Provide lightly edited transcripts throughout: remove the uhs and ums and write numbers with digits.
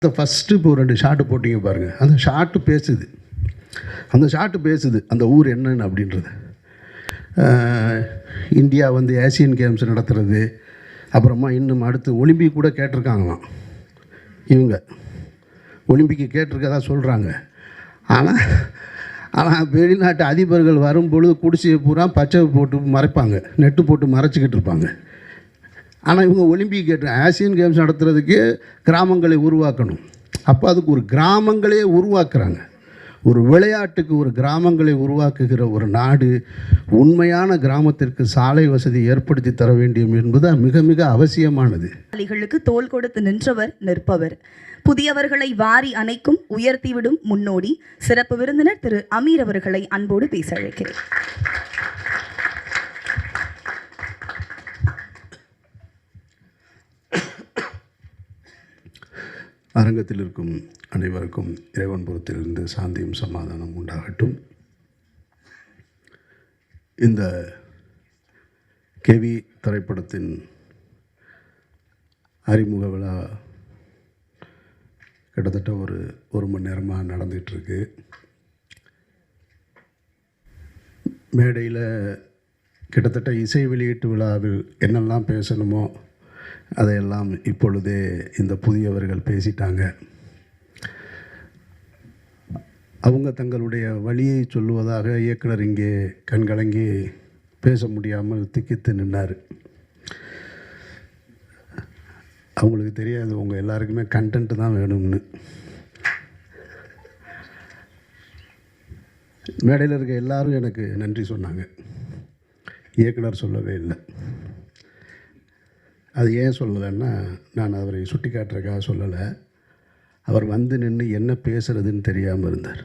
First இப்போ 2 shot போட்டிங்க பாருங்கள். அந்த ஷாட்டு பேசுது அந்த ஊர் என்னன்னு அப்படின்றது. இந்தியா வந்து ஏசியன் கேம்ஸ் நடத்துகிறது, அப்புறமா இன்னும் அடுத்து ஒலிம்பிக் கூட கேட்டிருக்காங்களாம். இவங்க ஒலிம்பிக்கு கேட்டிருக்கதா சொல்கிறாங்க. ஆனால் வெளிநாட்டு அதிபர்கள் வரும்பொழுது குடிசையை பூரா பச்சை போட்டு மறைப்பாங்க, நெட்டு போட்டு மறைச்சிக்கிட்டு இருப்பாங்க. ஆனால் இவங்க ஒலிம்பிக் ஆசியன் கேம்ஸ் நடத்துறதுக்கு கிராமங்களை உருவாக்கணும். அப்போ அதுக்கு ஒரு கிராமங்களே உருவாக்குறாங்க. ஒரு விளையாட்டுக்கு ஒரு கிராமங்களை உருவாக்குகிற ஒரு நாடு உண்மையான கிராமத்திற்கு சாலை வசதி ஏற்படுத்தி தர வேண்டும் என்பது மிக மிக அவசியமானது. தோள் கொடுத்து நின்றவர் நிற்பவர், புதியவர்களை வாரி அணைக்கும் உயர்த்திவிடும் முன்னோடி சிறப்பு விருந்தினர் திரு அமீர் அவர்களை அன்போடு பேச அழைக்கிறேன். அரங்கத்தில் இருக்கும் அனைவருக்கும் இறைவன் புறத்திலிருந்து சாந்தியும் சமாதானம் உண்டாகட்டும். இந்த கேவி திரைப்படத்தின் அறிமுக விழா கிட்டத்தட்ட ஒரு மணி நேரமாக நடந்துகிட்ருக்கு. மேடையில் கிட்டத்தட்ட இசை வெளியீட்டு விழாவில் என்னெல்லாம் பேசணுமோ அதையெல்லாம் இப்பொழுதே இந்த புதியவர்கள் பேசிட்டாங்க. அவங்க தங்களுடைய வழியை சொல்லுவதாக இயக்குனர் இங்கே கண்கலங்கி பேச முடியாமல் திக்கித்து நின்னார். அவங்களுக்கு தெரியாது உங்கள் எல்லாருக்குமே கண்டென்ட் தான் வேணும்னு. மேடையில் இருக்க எல்லாரும் எனக்கு நன்றி சொன்னாங்க, இயக்குனர் சொல்லவே இல்லை. அது ஏன் சொல்லலைன்னா, நான் அவரை சுட்டி காட்டுறதுக்காக சொல்லலை. அவர் வந்து நின்று என்ன பேசுகிறதுன்னு தெரியாமல் இருந்தார்.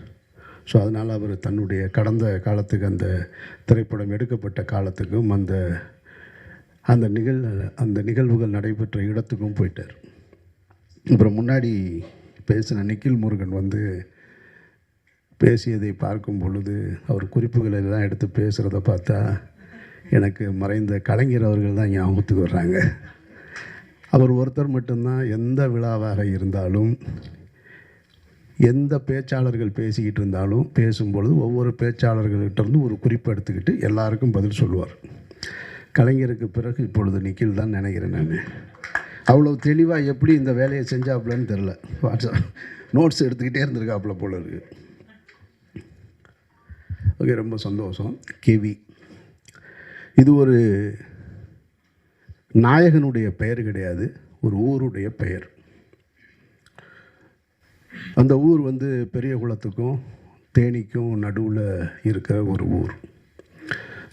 ஸோ அதனால் அவர் தன்னுடைய கடந்த காலத்துக்கு, அந்த திரைப்படம் எடுக்கப்பட்ட காலத்துக்கும், அந்த நிகழ்வுகள் நடைபெற்ற இடத்துக்கும் போயிட்டார். அப்புறம் முன்னாடி பேசின நிக்கில் முருகன் வந்து பேசியதை பார்க்கும் பொழுது அவர் குறிப்புகளை எல்லாம் எடுத்து பேசுகிறத பார்த்தா எனக்கு மறைந்த கலைஞர் அவர்கள் தான் ஞாபகத்துக்கு வர்றாங்க. அவர் ஒருத்தர் மட்டும்தான் எந்த விழாவாக இருந்தாலும், எந்த பேச்சாளர்கள் பேசிக்கிட்டு இருந்தாலும் பேசும்பொழுது ஒவ்வொரு பேச்சாளர்கள்கிட்டருந்து ஒரு குறிப்பு எடுத்துக்கிட்டு எல்லாருக்கும் பதில் சொல்லுவார். கலைஞருக்கு பிறகு இப்பொழுது நிக்கில் தான் நினைக்கிறேன். நான் அவ்வளோ தெளிவாக எப்படி இந்த வேலையை செஞ்சாப்புலன்னு தெரில. வாட்ஸ்அப் நோட்ஸ் எடுத்துக்கிட்டே இருந்திருக்காப்புல போல இருக்கு. ஓகே, ரொம்ப சந்தோஷம். கேவி இது ஒரு நாயகனுடைய பெயர் கிடையாது, ஒரு ஊருடைய பெயர். அந்த ஊர் வந்து பெரிய குளத்துக்கும் தேனிக்கும் நடுவில் இருக்கிற ஒரு ஊர்.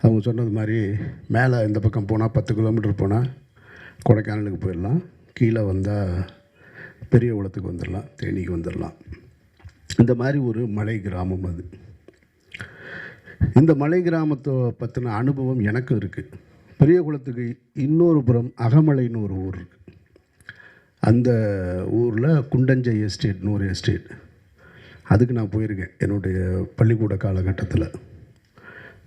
அவங்க சொன்னது மாதிரி மேலே இந்த பக்கம் போனால் 10 கிலோமீட்டர் போனால் கொடைக்கானலுக்கு போயிடலாம், கீழே வந்தால் பெரிய குளத்துக்கு வந்துடலாம், தேனிக்கு வந்துடலாம். இந்த மாதிரி ஒரு மலை கிராமம் அது. இந்த மலை கிராமத்தை பற்றின அனுபவம் எனக்கு இருக்குது. பெரிய குளத்துக்கு இன்னொரு புறம் அகமலைன்னு ஒரு ஊர் இருக்குது. அந்த ஊரில் குண்டஞ்சை எஸ்டேட்னு ஒரு எஸ்டேட், அதுக்கு நான் போயிருக்கேன் என்னுடைய பள்ளிக்கூட காலகட்டத்தில்.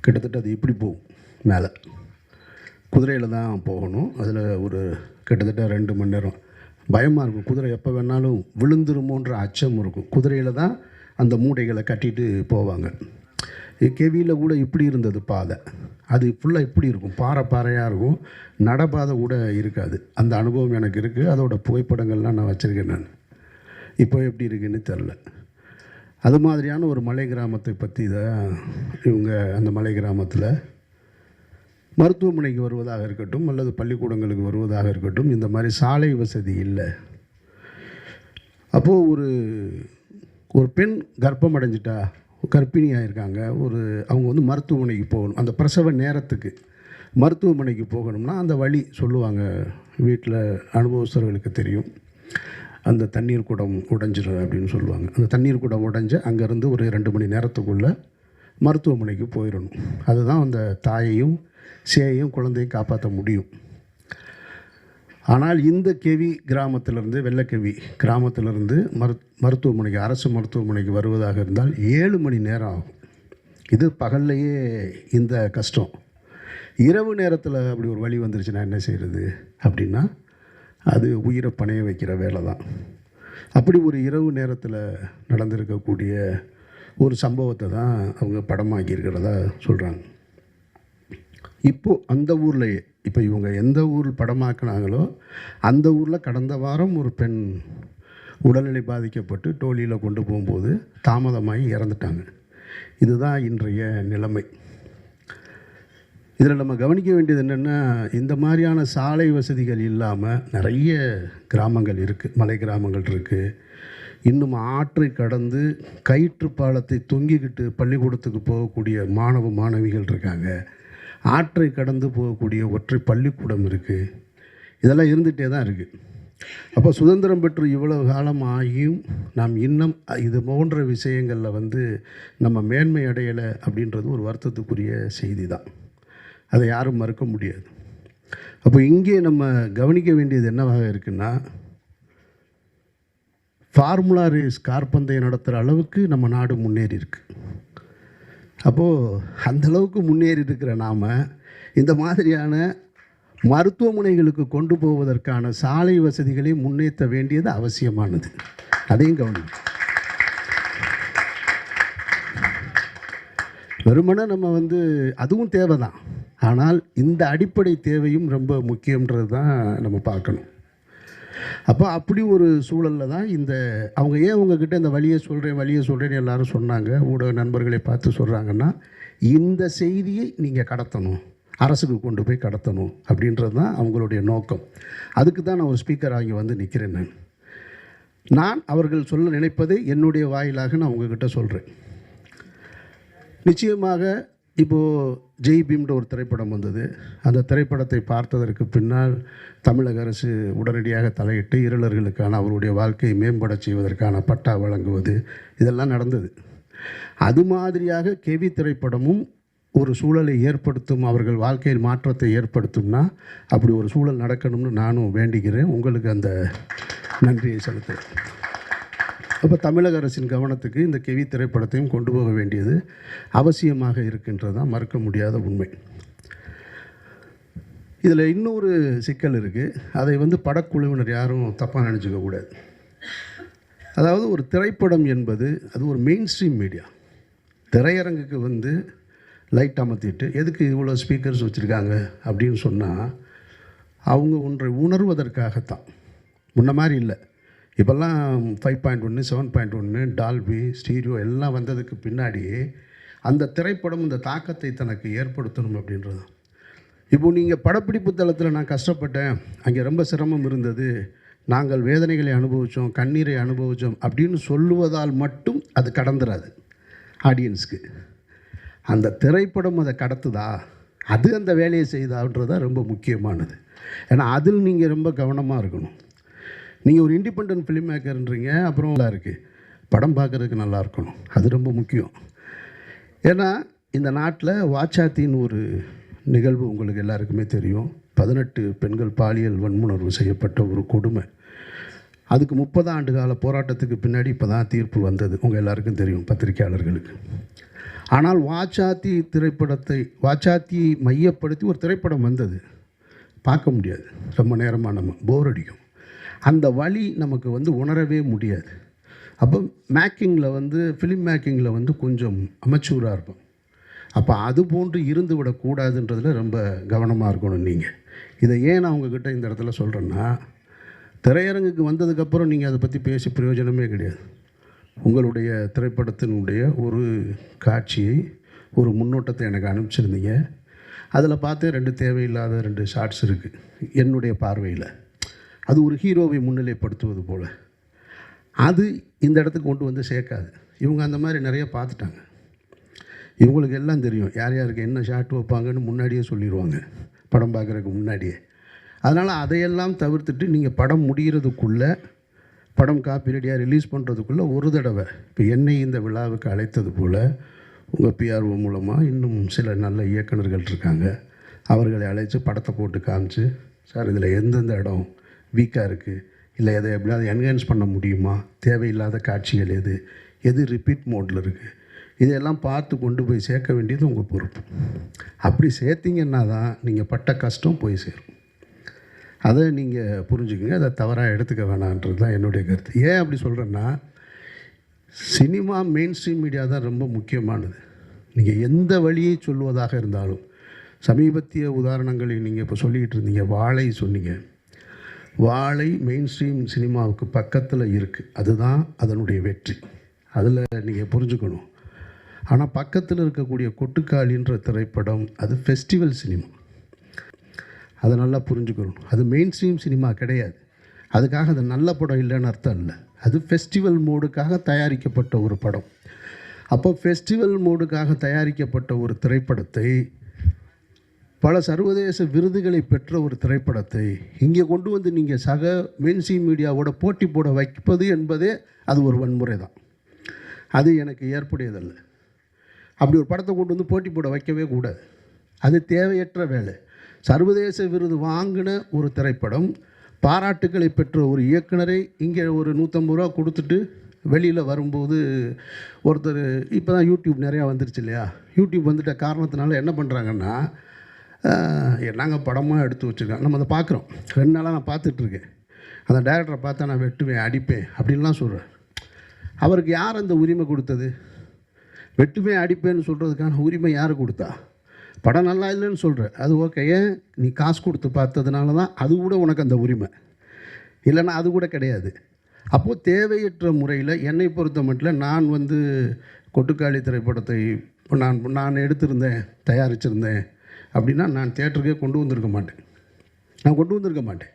கிட்டத்தட்ட அது இப்படி போகும், மேலே குதிரையில் தான் போகணும். அதில் ஒரு கிட்டத்தட்ட 2 மணி நேரம் பயமாக இருக்கும். குதிரை எப்போ வேணாலும் விழுந்துருமோன்ற அச்சம் இருக்கும். குதிரையில் தான் அந்த மூடைகளை கட்டிட்டு போவாங்க. கேவியில் கூட இப்படி இருந்தது பாதை. அது ஃபுல்லாக இப்படி இருக்கும், பாறையாக இருக்கும், நடப்பாதை கூட இருக்காது. அந்த அனுபவம் எனக்கு இருக்குது. அதோட புகைப்படங்கள்லாம் நான் வச்சுருக்கேன். நான் இப்போ எப்படி இருக்குன்னு தெரில. அது மாதிரியான ஒரு மலை கிராமத்தை பற்றி தான் இவங்க அந்த மலை கிராமத்தில் மருத்துவமனைக்கு வருவதாக இருக்கட்டும், அல்லது பள்ளிக்கூடங்களுக்கு வருவதாக இருக்கட்டும், இந்த மாதிரி சாலை வசதி இல்லை. அப்போது ஒரு பெண் கர்ப்பம் அடைஞ்சிட்டா, கர்ப்பிணியாக இருக்காங்க, அவங்க வந்து மருத்துவமனைக்கு போகணும். அந்த பிரசவ நேரத்துக்கு மருத்துவமனைக்கு போகணும்னா அந்த வழி சொல்லுவாங்க. வீட்டில் அனுபவஸ்தர்களுக்கு தெரியும். அந்த தண்ணீர் குடம் உடைஞ்சிடும் அப்படின்னு சொல்லுவாங்க. அந்த தண்ணீர் குடம் உடைஞ்சு அங்கேருந்து ஒரு 2 மணி நேரத்துக்குள்ளே மருத்துவமனைக்கு போயிடணும். அதுதான் அந்த தாயையும் சேயையும் குழந்தையும் காப்பாற்ற முடியும். ஆனால் இந்த கேவி கிராமத்திலிருந்து, வெள்ளக்கேவி கிராமத்திலிருந்து மருத்துவமனைக்கு, அரசு மருத்துவமனைக்கு வருவதாக இருந்தால் 7 மணி நேரம் ஆகும். இது பகல்லையே இந்த கஷ்டம். இரவு நேரத்தில் அப்படி ஒரு வழி வந்துருச்சுன்னா என்ன செய்கிறது அப்படின்னா, அது உயிரை பணைய வைக்கிற வேலை தான். அப்படி ஒரு இரவு நேரத்தில் நடந்திருக்கக்கூடிய ஒரு சம்பவத்தை தான் அவங்க படமாக்கியிருக்கிறதா சொல்கிறாங்க. இப்போது அந்த ஊர்லேயே இப்போ இவங்க எந்த ஊர் படமாக்குனாங்களோ அந்த ஊரில் கடந்த வாரம் ஒரு பெண் உடல்நிலை பாதிக்கப்பட்டு டோலியில் கொண்டு போகும்போது தாமதமாகி இறந்துட்டாங்க. இதுதான் இன்றைய நிலைமை. இதில் நம்ம கவனிக்க வேண்டியது என்னென்னா, இந்த மாதிரியான சாலை வசதிகள் இல்லாமல் நிறைய கிராமங்கள் இருக்குது, மலை கிராமங்கள் இருக்குது. இன்னும் ஆற்றை கடந்து கயிற்று பாலத்தை தொங்கிக்கிட்டு பள்ளிக்கூடத்துக்கு போகக்கூடிய மாணவ மாணவிகள் இருக்காங்க. ஆற்றை கடந்து போகக்கூடிய ஒற்றை பள்ளிக்கூடம் இருக்குது. இதெல்லாம் இருந்துகிட்டே தான் இருக்குது. அப்போ சுதந்திரம் பெற்று இவ்வளவு காலம் ஆகியும் நாம் இன்னும் இது போன்ற விஷயங்களில் நம்ம மேன்மை அடையலை அப்படின்றது ஒரு வருத்தத்துக்குரிய செய்தி தான். அதை யாரும் மறுக்க முடியாது. அப்போ இங்கே நம்ம கவனிக்க வேண்டியது என்னவாக இருக்குன்னா, ஃபார்முலா ரேஸ் கார்பந்தயம் நடத்துகிற அளவுக்கு நம்ம நாடு முன்னேறி இருக்கு. அப்போது அந்தளவுக்கு முன்னேறி இருக்கிற நாம் இந்த மாதிரியான மருத்துவமனைகளுக்கு கொண்டு போவதற்கான சாலை வசதிகளை முன்னேற்ற வேண்டியது அவசியமானது. அதையும் கவனிக்கும். வெறுமனே நம்ம அதுவும் தேவை தான். ஆனால் இந்த அடிப்படை தேவையும் ரொம்ப முக்கியன்றது தான் நம்ம பார்க்கணும். அப்போ அப்படி ஒரு சூழலில் தான் அவங்க ஏன் உங்ககிட்ட இந்த வழியை சொல்கிறேன்னு எல்லாரும் சொன்னாங்க, ஊடக நண்பர்களை பார்த்து சொல்கிறாங்கன்னா, இந்த செய்தியை நீங்கள் கடத்தணும், அரசுக்கு கொண்டு போய் கடத்தணும் அப்படின்றது தான் அவங்களுடைய நோக்கம். அதுக்கு தான் நான் ஒரு ஸ்பீக்கர் ஆகி நிற்கிறேன். நான் அவர்கள் சொல்ல நினைப்பதை என்னுடைய வாயிலாக நான் உங்ககிட்ட சொல்கிறேன். நிச்சயமாக இப்போது ஜெய் பீம்ன்ற ஒரு திரைப்படம் வந்தது. அந்த திரைப்படத்தை பார்த்ததற்கு பின்னால் தமிழக அரசு உடனடியாக தலையிட்டு இருளர்களுக்கான அவருடைய வாழ்க்கையை மேம்பட செய்வதற்கான பட்டா வழங்குவது இதெல்லாம் நடந்தது. அது மாதிரியாக கெவி திரைப்படமும் ஒரு சூழலை ஏற்படுத்தும், அவர்கள் வாழ்க்கையில் மாற்றத்தை ஏற்படுத்தும்னா அப்படி ஒரு சூழல் நடக்கணும்னு நானும் வேண்டிக்கிறேன். உங்களுக்கு அந்த நன்றியை செலுத்துகிறேன். அப்போ தமிழக அரசின் கவனத்துக்கு இந்த கெவி திரைப்படத்தையும் கொண்டு போக வேண்டியது அவசியமாக இருக்கின்றது தான் மறுக்க முடியாத உண்மை. இதில் இன்னொரு சிக்கல் இருக்குது. அதை படக்குழுவினர் யாரும் தப்பாக நினச்சிக்கக்கூடாது. அதாவது ஒரு திரைப்படம் என்பது அது ஒரு மெயின் ஸ்ட்ரீம் மீடியா. திரையரங்குக்கு லைட் அமர்த்திட்டு எதுக்கு இவ்வளோ ஸ்பீக்கர்ஸ் வச்சுருக்காங்க அப்படின்னு சொன்னால் அவங்க ஒன்றை உணர்வதற்காகத்தான். முன்ன மாதிரி இல்லை. இப்போல்லாம் 5.1 7.1 டால்பி ஸ்டீரியோ எல்லாம் வந்ததுக்கு பின்னாடியே அந்த திரைப்படம் இந்த தாக்கத்தை தனக்கு ஏற்படுத்தணும் அப்படின்றது. இப்போது நீங்கள் படப்பிடிப்பு தளத்தில் நான் கஷ்டப்பட்டேன், அங்கே ரொம்ப சிரமம் இருந்தது, நாங்கள் வேதனைகளை அனுபவித்தோம், கண்ணீரை அனுபவித்தோம் அப்படின்னு சொல்லுவதால் மட்டும் அது கடந்துராது ஆடியன்ஸுக்கு. அந்த திரைப்படம் அதை கடத்துதா, அது அந்த வேலையை செய்தான்றதான் ரொம்ப முக்கியமானது. ஏன்னா அதில் நீங்கள் ரொம்ப கவனமாக இருக்கணும். நீங்கள் ஒரு இண்டிபெண்டன்ட் ஃபிலிம் மேக்கர்ன்றீங்க, அப்புறம் நல்லா இருக்குது, படம் பார்க்குறதுக்கு நல்லா இருக்கணும், அது ரொம்ப முக்கியம். ஏன்னா இந்த நாட்டில் வாச்சாத்தின்னு ஒரு நிகழ்வு உங்களுக்கு எல்லாருக்குமே தெரியும். 18 பெண்கள் பாலியல் வன்முணர்வு செய்யப்பட்ட ஒரு கொடுமை. அதுக்கு 30 ஆண்டு கால போராட்டத்துக்கு பின்னாடி இப்போ தான் தீர்ப்பு வந்தது, உங்கள் எல்லாருக்கும் தெரியும், பத்திரிகையாளர்களுக்கு. ஆனால் வாச்சாத்தியை மையப்படுத்தி ஒரு திரைப்படம் வந்தது, பார்க்க முடியாது, ரொம்ப நேரமாக நம்ம போர் அடிக்கும். அந்த வழி நமக்கு உணரவே முடியாது. அப்போ மேக்கிங்கில் ஃபிலிம் மேக்கிங்கில் கொஞ்சம் அமெச்சூராக இருப்போம். அப்போ அது போன்று இருந்து விடக்கூடாதுன்றதில் ரொம்ப கவனமாக இருக்கணும் நீங்கள். இதை ஏன் நான் உங்ககிட்ட இந்த இடத்துல சொல்கிறேன்னா, திரையரங்குக்கு வந்ததுக்கப்புறம் நீங்கள் அதை பற்றி பேசி பிரயோஜனமே கிடையாது. உங்களுடைய திரைப்படத்தினுடைய ஒரு காட்சியை, ஒரு முன்னோட்டத்தை எனக்கு அனுப்பிச்சிருந்தீங்க. அதில் பார்த்து 2 தேவையில்லாத 2 ஷார்ட்ஸ் இருக்குது என்னுடைய பார்வையில். அது ஒரு ஹீரோவை முன்னிலைப்படுத்துவது போல். அது இந்த இடத்துக்கு கொண்டு சேர்க்காது. இவங்க அந்த மாதிரி நிறைய பார்த்துட்டாங்க. இவங்களுக்கு எல்லாம் தெரியும் யார் யாருக்கு என்ன ஷாட் வைப்பாங்கன்னு முன்னாடியே சொல்லிடுவாங்க, படம் பார்க்குறதுக்கு முன்னாடியே. அதனால் அதையெல்லாம் தவிர்த்துட்டு நீங்கள் படம் முடிகிறதுக்குள்ளே, படம் காப்பி ரெடியாக ரிலீஸ் பண்ணுறதுக்குள்ளே ஒரு தடவை இப்போ என்னை இந்த விழாவுக்கு அழைத்தது போல் உங்கள் பிஆர்ஓ மூலமாக இன்னும் சில நல்ல இயக்குநர்கள் இருக்காங்க, அவர்களை அழைச்சி படத்தை போட்டு காமிச்சு, சார் இதில் எந்தெந்த இடம் வீக்காக இருக்குது, இல்லை எதை எப்படியாவது என்ஹான்ஸ் பண்ண முடியுமா, தேவையில்லாத காட்சிகள் எது ரிப்பீட் மோடில் இருக்குது, இதையெல்லாம் பார்த்து கொண்டு போய் சேர்க்க வேண்டியது உங்கள் பொறுப்பு. அப்படி சேர்த்திங்கன்னா தான் நீங்கள் பட்ட கஷ்டம் போய் சேரும். அதை நீங்கள் புரிஞ்சுக்கங்க, அதை தவறாக எடுத்துக்க வேணான்றது தான் என்னுடைய கருத்து. ஏன் அப்படி சொல்கிறேன்னா, சினிமா மெயின் ஸ்ட்ரீம் மீடியா தான் ரொம்ப முக்கியமானது. நீங்கள் எந்த வழியை சொல்வதாக இருந்தாலும், சமீபத்திய உதாரணங்களை நீங்கள் இப்போ சொல்லிக்கிட்டு இருந்தீங்க, வாழை சொன்னீங்க. வாழை மெயின் ஸ்ட்ரீம் சினிமாவுக்கு பக்கத்தில் இருக்குது. அதுதான் அதனுடைய வெற்றி. அதில் நீங்கள் புரிஞ்சுக்கணும். ஆனால் பக்கத்தில் இருக்கக்கூடிய கொட்டுக்காளின்ற திரைப்படம் அது ஃபெஸ்டிவல் சினிமா. அதை நல்லா புரிஞ்சுக்கணும். அது மெயின் ஸ்ட்ரீம் சினிமா கிடையாது. அதுக்காக அது நல்ல படம் இல்லைன்னு அர்த்தம் இல்லை. அது ஃபெஸ்டிவல் மோடுக்காக தயாரிக்கப்பட்ட ஒரு படம். அப்போ ஃபெஸ்டிவல் மோடுக்காக தயாரிக்கப்பட்ட ஒரு திரைப்படத்தை, பல சர்வதேச விருதுகளை பெற்ற ஒரு திரைப்படத்தை இங்கே கொண்டு வந்து நீங்கள் சக மெயின்ஸ்ட்ரீம் மீடியாவோட போட்டி போட வைப்பது என்பதே அது ஒரு வன்முறை தான். அது எனக்கு ஏற்புடையதல்ல. அப்படி ஒரு படத்தை கொண்டு வந்து போட்டி போட வைக்கவே கூடாது. அது தேவையற்ற வேலை. சர்வதேச விருது வாங்கின ஒரு திரைப்படம், பாராட்டுக்களை பெற்ற ஒரு இயக்குனரை இங்கே ஒரு 150 ரூபா கொடுத்துட்டு வெளியில் வரும்போது ஒருத்தர், இப்போ தான் யூடியூப் நிறையா வந்துருச்சு இல்லையா, யூடியூப் வந்துட்ட காரணத்தினால என்ன பண்ணுறாங்கன்னா, நாங்கள் படமாக எடுத்து வச்சுருக்கோம், நம்ம அதை பார்க்குறோம். 2 நாளாக நான் பார்த்துட்ருக்கேன். அந்த டைரக்டரை பார்த்தா நான் வெட்டுவேன், அடிப்பேன் அப்படின்லாம் சொல்கிறேன். அவருக்கு யார் அந்த உரிமை கொடுத்தது? வெட்டுவேன் அடிப்பேன்னு சொல்கிறதுக்கான உரிமை யார் கொடுத்தா? படம் நல்லா இல்லைன்னு சொல்கிற, அது ஓகே, ஏன் நீ காசு கொடுத்து பார்த்ததுனால தான் அது கூட உனக்கு அந்த உரிமை, இல்லைன்னா அது கூட கிடையாது. அப்போது தேவையற்ற முறையில் என்னை பொறுத்த மட்டும் நான் கொட்டுக்காளி திரைப்படத்தை நான் எடுத்திருந்தேன், தயாரிச்சிருந்தேன் அப்படின்னா நான் தியேட்டருக்கே கொண்டு வந்திருக்க மாட்டேன்.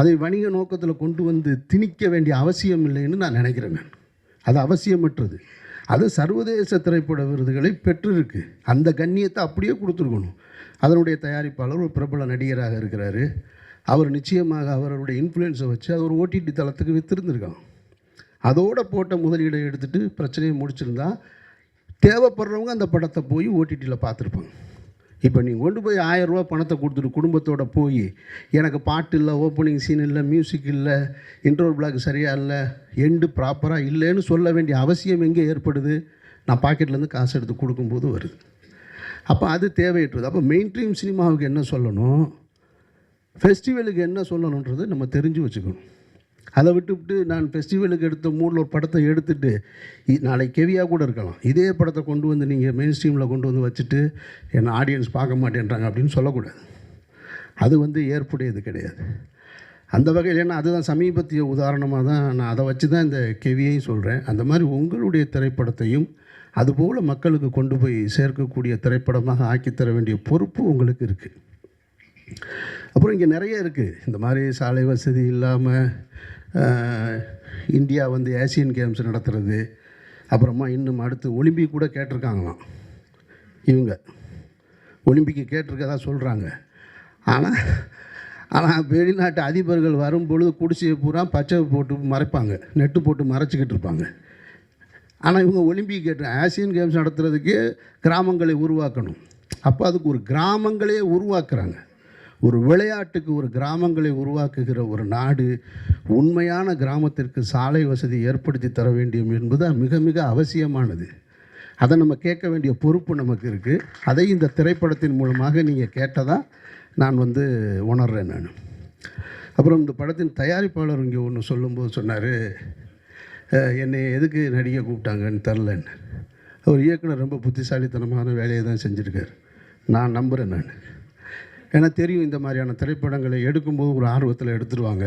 அதை வணிக நோக்கத்தில் கொண்டு வந்து திணிக்க வேண்டிய அவசியம் இல்லைன்னு நான் நினைக்கிறேன். அது அவசியமற்றது. அது சர்வதேச திரைப்பட விருதுகளை பெற்றிருக்கு. அந்த கண்ணியத்தை அப்படியே கொடுத்துருக்கணும். அதனுடைய தயாரிப்பாளர் ஒரு பிரபல நடிகராக இருக்கிறாரு. அவர் நிச்சயமாக அவருடைய இன்ஃப்ளூயன்ஸை வச்சு அது ஒரு ஓடிடி தளத்துக்கு விற்றுருந்துருக்கான். அதோடு போட்ட முதலீடை எடுத்துகிட்டு பிரச்சனையை முடிச்சிருந்தா தேவைப்படுறவங்க அந்த படத்தை போய் ஓடிடியில் பார்த்துருப்பாங்க. இப்போ நீங்கள் கொண்டு போய் 1000 ரூபா பணத்தை கொடுத்துட்டு குடும்பத்தோடு போய் எனக்கு பாட்டு இல்லை, ஓப்பனிங் சீன் இல்லை, மியூசிக் இல்லை, இன்ட்ரோல் பிளாக் சரியாக இல்லை, எண்டு ப்ராப்பராக இல்லைன்னு சொல்ல வேண்டிய அவசியம் எங்கே ஏற்படுது? நான் பாக்கெட்லேருந்து காசு எடுத்து கொடுக்கும்போது வருது. அப்போ அது தேவையற்றது. அப்போ மெயின் ஸ்ட்ரீம் சினிமாவுக்கு என்ன சொல்லணும், ஃபெஸ்டிவலுக்கு என்ன சொல்லணுன்றது நம்ம தெரிஞ்சு வச்சுக்கணும். அதை விட்டுவிட்டு நான் ஃபெஸ்டிவலுக்கு எடுத்த மூடில் ஒரு படத்தை எடுத்துகிட்டு நாளைக்கு கெவியாக கூட இருக்கலாம், இதே படத்தை கொண்டு வந்து நீங்கள் மெயின் ஸ்ட்ரீமில் கொண்டு வந்து வச்சுட்டு என்னை ஆடியன்ஸ் பார்க்க மாட்டேன்றாங்க அப்படின்னு சொல்லக்கூடாது. அது ஏற்புடையது கிடையாது. அந்த வகையில், ஏன்னா அதுதான் சமீபத்திய உதாரணமாக தான் நான் அதை வச்சு தான் இந்த கெவியையும் சொல்கிறேன். அந்த மாதிரி உங்களுடைய திரைப்படத்தையும் அதுபோல் மக்களுக்கு கொண்டு போய் சேர்க்கக்கூடிய திரைப்படமாக ஆக்கித்தர வேண்டிய பொறுப்பு உங்களுக்கு இருக்குது. அப்புறம் இங்கே நிறைய இருக்குது. இந்த மாதிரி சாலை வசதி இல்லாமல் இந்தியா ஏசியன் கேம்ஸ் நடத்துகிறது, அப்புறமா இன்னும் அடுத்து ஒலிம்பிக் கூட கேட்டிருக்காங்களாம். இவங்க ஒலிம்பிக்கு கேட்டிருக்கதா சொல்கிறாங்க. ஆனால் வெளிநாட்டு அதிபர்கள் வரும்பொழுது குடிசையை பூரா பச்சை போட்டு மறைப்பாங்க, நெட்டு போட்டு மறைச்சிக்கிட்டு இருப்பாங்க. ஆனால் இவங்க ஒலிம்பிக் ஆசியன் கேம்ஸ் நடத்துறதுக்கு கிராமங்களை உருவாக்கணும். அப்போ அதுக்கு ஒரு கிராமங்களே உருவாக்குறாங்க. ஒரு விளையாட்டுக்கு ஒரு கிராமங்களை உருவாக்குகிற ஒரு நாடு உண்மையான கிராமத்திற்கு சாலை வசதி ஏற்படுத்தி தர வேண்டும் என்பது மிக மிக அவசியமானது. அதை நம்ம கேட்க வேண்டிய பொறுப்பு நமக்கு இருக்குது. அதை இந்த திரைப்படத்தின் மூலமாக நீங்கள் கேட்டதாக நான் உணர்றேன். நான் அப்புறம் இந்த படத்தின் தயாரிப்பாளர் இங்கே ஒன்று சொல்லும்போது சொன்னார், என்னை எதுக்கு நடிகை கூப்பிட்டாங்கன்னு தெரிலன்னு. ஒரு இயக்குனர் ரொம்ப புத்திசாலித்தனமான வேலையை தான் செஞ்சுருக்கார், நான் நம்புகிறேன். நான் ஏன்னா தெரியும், இந்த மாதிரியான திரைப்படங்களை எடுக்கும்போது ஒரு ஆர்வத்தில் எடுத்துருவாங்க.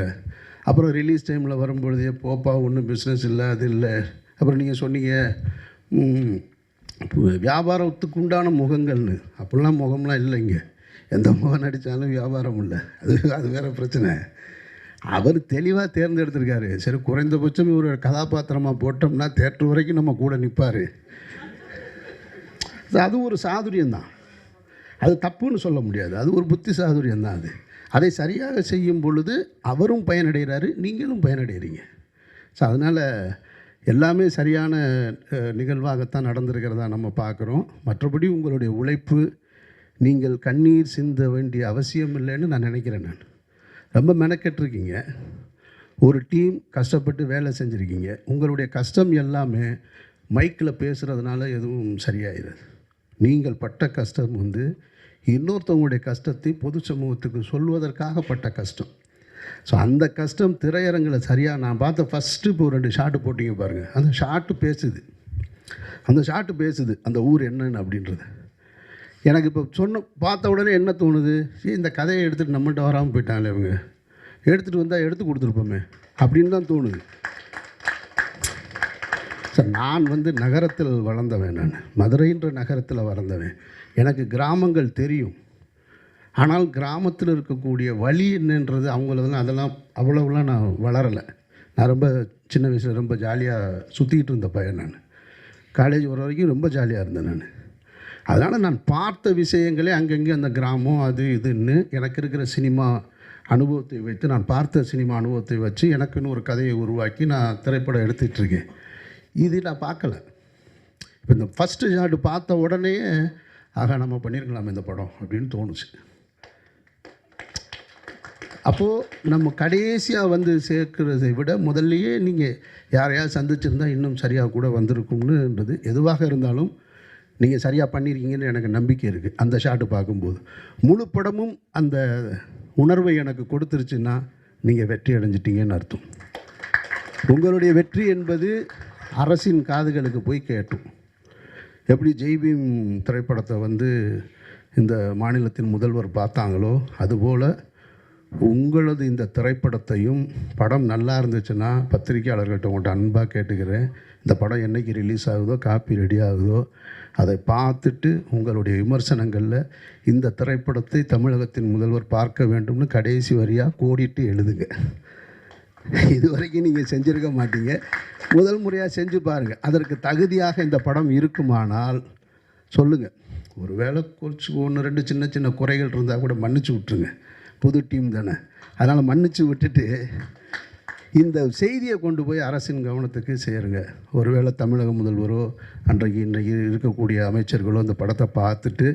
அப்புறம் ரிலீஸ் டைமில் வரும்பொழுதே போப்பா ஒன்றும் பிஸ்னஸ் இல்லை, அது இல்லை. அப்புறம் நீங்கள் சொன்னீங்க வியாபாரத்துக்கு உண்டான முகங்கள்னு. அப்படிலாம் முகம்லாம் இல்லைங்க. எந்த முகம் நடித்தாலும் வியாபாரம் இல்லை, அது வேறு பிரச்சனை. அவர் தெளிவாக தேர்ந்தெடுத்திருக்காரு. சரி, குறைந்தபட்சம் ஒரு கதாபாத்திரமாக போட்டோம்னா தேட்டர் வரைக்கும் நம்ம கூட நிற்பார். அது ஒரு சாதுரியம்தான். அது தப்புன்னு சொல்ல முடியாது. அது ஒரு புத்தி சாதுரியம் தான். அதை சரியாக செய்யும் பொழுது அவரும் பயனடைகிறாரு, நீங்களும் பயனடைகிறீங்க. ஸோ அதனால் எல்லாமே சரியான நிகழ்வாகத்தான் நடந்திருக்கிறதா நம்ம பார்க்குறோம். மற்றபடி உங்களுடைய உழைப்பு, நீங்கள் கண்ணீர் சிந்த வேண்டிய அவசியம் இல்லைன்னு நான் நினைக்கிறேன். நான் ரொம்ப மெனக்கெட்டிருக்கீங்க. ஒரு டீம் கஷ்டப்பட்டு வேலை செஞ்சுருக்கீங்க. உங்களுடைய கஷ்டம் எல்லாமே மைக்கில் பேசுகிறதுனால எதுவும் சரியாயிடாது. நீங்கள் பட்ட கஷ்டம் இன்னொருத்தவங்களுடைய கஷ்டத்தை பொது சமூகத்துக்கு சொல்வதற்காக பட்ட கஷ்டம். ஸோ அந்த கஷ்டம் திரையரங்கில் சரியாக நான் பார்த்த ஃபஸ்ட்டு இப்போ 2 ஷாட்டு போட்டிங்க பாருங்கள், அந்த ஷாட்டு பேசுது, அந்த ஷாட்டு பேசுது அந்த ஊர் என்னன்னு அப்படின்றது. எனக்கு இப்போ பார்த்த உடனே என்ன தோணுது, இந்த கதையை எடுத்துகிட்டு நம்மள்கிட்ட வராமல் போயிட்டாங்களே இவங்க, எடுத்துகிட்டு வந்தால் எடுத்து கொடுத்துருப்போமே அப்படின்னு தான் தோணுது. சார் நான் நகரத்தில் வளர்ந்தவன், நான் மதுரைன்ற நகரத்தில் வளர்ந்தவன். எனக்கு கிராமங்கள் தெரியும். ஆனால் கிராமத்தில் இருக்கக்கூடிய வழி என்னன்றது அதெல்லாம் அவ்வளோலாம் நான் வளரலை. நான் ரொம்ப சின்ன வயசில் ரொம்ப ஜாலியாக சுற்றிக்கிட்டு இருந்த பையன். நான் காலேஜ் வர வரைக்கும் ரொம்ப ஜாலியாக இருந்தேன் நான். அதனால் நான் பார்த்த விஷயங்களே அங்கங்கே அந்த கிராமம் அது இதுன்னு எனக்கு இருக்கிற சினிமா அனுபவத்தை வைத்து, நான் பார்த்த சினிமா அனுபவத்தை வச்சு எனக்குன்னு ஒரு கதையை உருவாக்கி நான் திரைப்படம் எடுத்துகிட்ருக்கேன். இது நான் பார்க்கல. இப்போ இந்த ஃபஸ்ட்டு ஷாட் பார்த்த உடனே ஆகா நம்ம பண்ணியிருக்கலாம் இந்த படம் அப்படின்னு தோணுச்சு. அப்போது நம்ம கடைசியாக சேர்க்கிறதை விட முதல்லையே நீங்கள் யாரையாவது சந்திச்சிருந்தால் இன்னும் சரியாக கூட வந்திருக்கும்னுன்றது. எதுவாக இருந்தாலும் நீங்கள் சரியாக பண்ணியிருக்கீங்கன்னு எனக்கு நம்பிக்கை இருக்குது. அந்த ஷாட்டு பார்க்கும்போது முழு படமும் அந்த உணர்வை எனக்கு கொடுத்துருச்சுன்னா நீங்கள் வெற்றி அடைஞ்சிட்டீங்கன்னு அர்த்தம். உங்களுடைய வெற்றி என்பது அரசின் காதுகளுக்கு போய் கேட்டும். எப்படி ஜெய்பீம் திரைப்படத்தை இந்த மாநிலத்தின் முதல்வர் பார்த்தாங்களோ, அதுபோல் உங்களது இந்த திரைப்படத்தையும் படம் நல்லா இருந்துச்சுன்னா பத்திரிக்கையாளர்கள்ட்ட உங்கள்கிட்ட அன்பாக கேட்டுக்கிறேன், இந்த படம் என்றைக்கு ரிலீஸ் ஆகுதோ, காப்பி ரெடி ஆகுதோ, அதை பார்த்துட்டு உங்களுடைய விமர்சனங்களில் இந்த திரைப்படத்தை தமிழகத்தின் முதல்வர் பார்க்க வேண்டும்னு கடைசி வரியாக கோடிட்டு எழுதுங்க. இது வரைக்கும் நீங்கள் செஞ்சுருக்க மாட்டீங்க. முதல் முறையாக செஞ்சு பாருங்கள். அதற்கு தகுதியாக இந்த படம் இருக்குமானால் சொல்லுங்கள். ஒரு வேளை குறித்து 1-2 சின்ன சின்ன குறைகள் இருந்தால் கூட மன்னிச்சு விட்ருங்க. புது டீம் தானே, அதனால் மன்னிச்சு விட்டுட்டு இந்த செய்தியை கொண்டு போய் அரசின் கவனத்துக்கு சேருங்க. ஒருவேளை தமிழக முதல்வரோ இன்றைக்கு இருக்கக்கூடிய அமைச்சர்களோ இந்த படத்தை பார்த்துட்டு